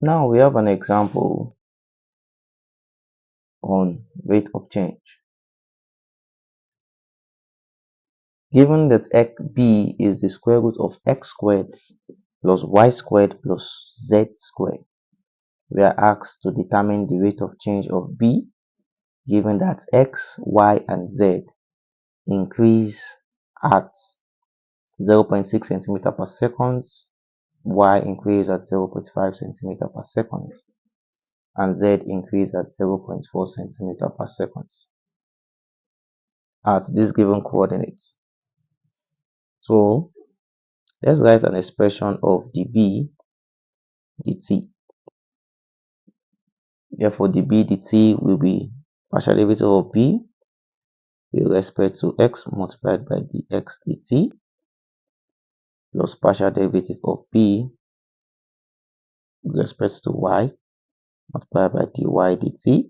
Now we have an example on rate of change. Given that b is the square root of x squared plus y squared plus z squared, we are asked to determine the rate of change of b given that x, y, and z increase at 0.6 centimeter per second, y increase at 0.5 centimeter per second, and z increase at 0.4 centimeter per second at these given coordinates. So let's write an expression of dB dt. Therefore, dB dt will be partial derivative of b with respect to x multiplied by dx dt plus partial derivative of b with respect to y multiplied by dy dt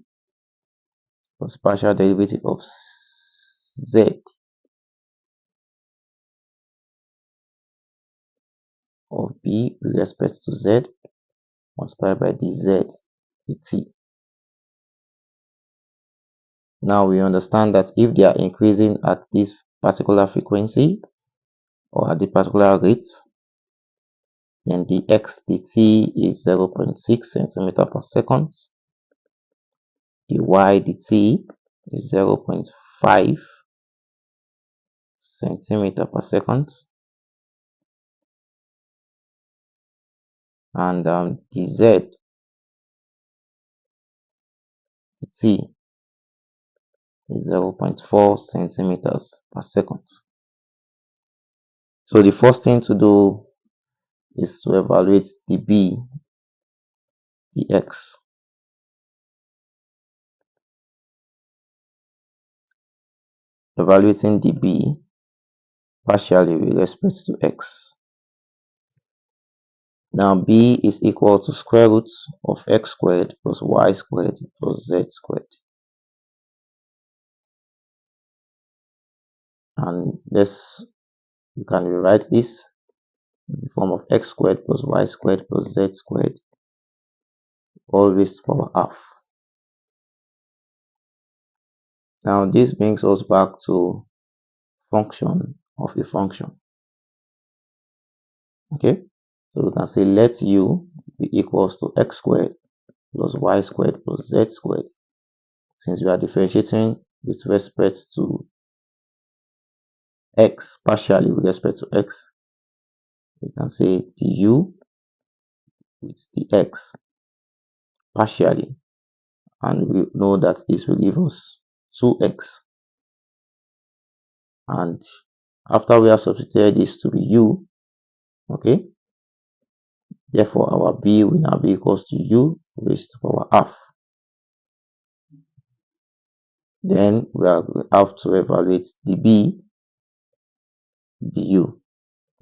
plus partial derivative of z of b with respect to z multiplied by dz dt. Now we understand that if they are increasing at this particular frequency or at the particular rate, then the x dt is 0.6 centimeter per second, the y dt is 0.5 centimeter per second, and dz dt is 0.4 centimeters per second. So the first thing to do is to evaluate dB dx. Evaluating dB partially with respect to x. Now b is equal to square root of x squared plus y squared plus z squared. And you can rewrite this in the form of x squared plus y squared plus z squared all raised to the power half. Now this brings us back to function of a function. Okay, so we can say let u be equals to x squared plus y squared plus z squared. Since we are differentiating with respect to x, partially with respect to x, we can say du with the x partially, and we know that this will give us 2x. And after we have substituted this to be u, okay, therefore our b will now be equals to u raised to the power half. Then we have to evaluate the b du.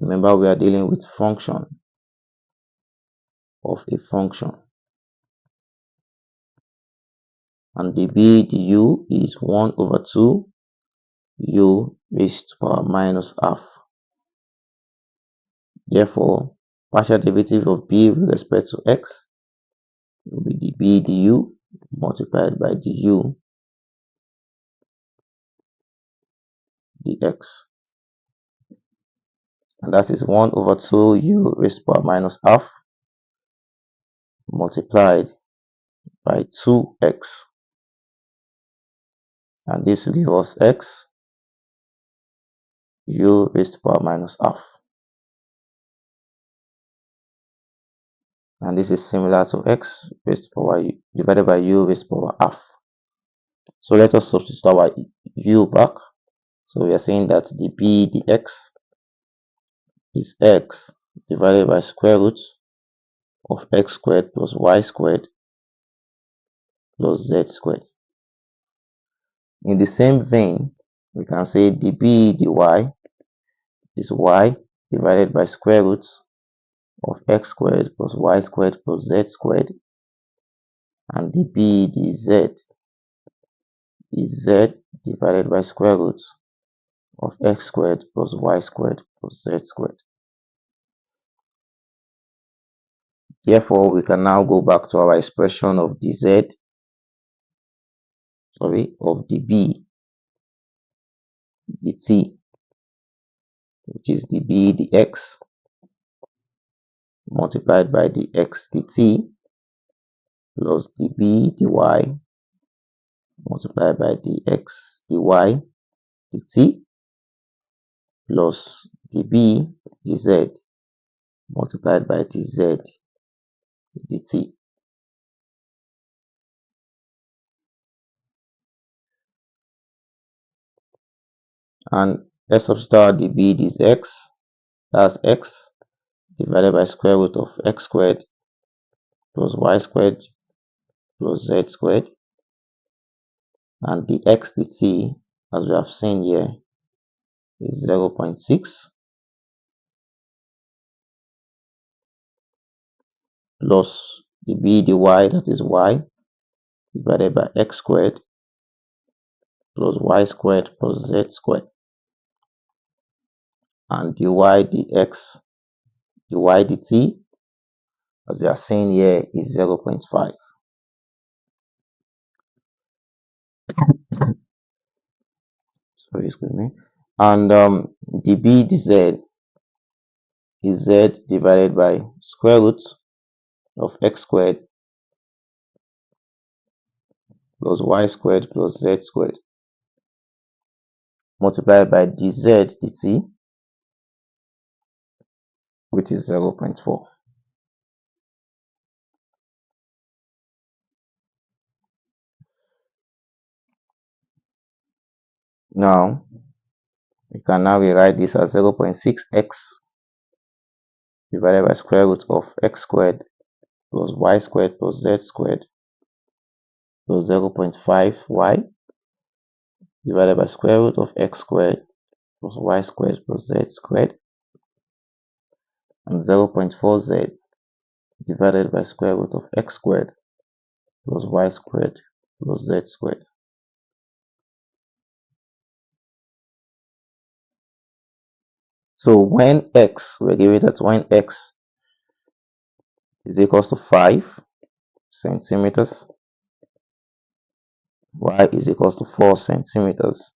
Remember, we are dealing with function of a function, and the b du is 1 over 2 u raised to the power minus half. Therefore, partial derivative of b with respect to x will be the b du multiplied by du dx, and that is 1 over 2 u raised to the power minus half multiplied by 2x, and this will give us x u raised to the power minus half, and this is similar to x raised to the power divided by u raised to the power half. So let us substitute our u back. So we are saying that the b dx is x divided by square root of x squared plus y squared plus z squared. In the same vein, we can say dB dy is y divided by square root of x squared plus y squared plus z squared, and dB dz is z divided by square root of x squared plus y squared plus z squared. Therefore, we can now go back to our expression of the z, of the b, the t, which is the b, the x, multiplied by the x, the t, plus the b, the y, multiplied by the x, the y, the t, plus the b, the z, multiplied by the z, the t. And let's substitute the b, this x, that's x, divided by square root of x squared plus y squared plus z squared, and the x, the t, as we have seen here, is 0.6 plus the b, the y, that is y, divided by x squared plus y squared plus z squared, and the y, the x, the y, the t, as we are seeing here, is 0.5. Sorry, excuse me. And the b, the z, is z divided by square root of x squared plus y squared plus z squared, multiplied by dz dt, which is 0.4. Now, we can now rewrite this as 0.6x divided by square root of x squared plus y squared plus z squared plus 0.5y divided by square root of x squared plus y squared plus z squared, and 0.4z divided by square root of x squared plus y squared plus z squared. So when we're given that when x is equals to 5 centimeters, y is equals to 4 centimeters,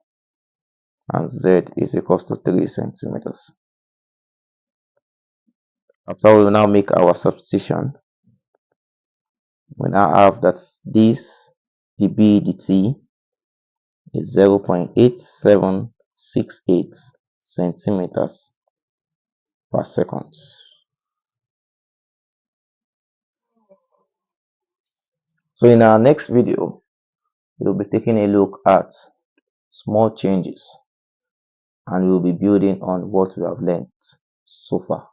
and z is equals to 3 centimeters. After we will now make our substitution, we now have that this dB dt is 0.8768 centimeters per second. So in our next video, we will be taking a look at small changes, and we will be building on what we have learned so far.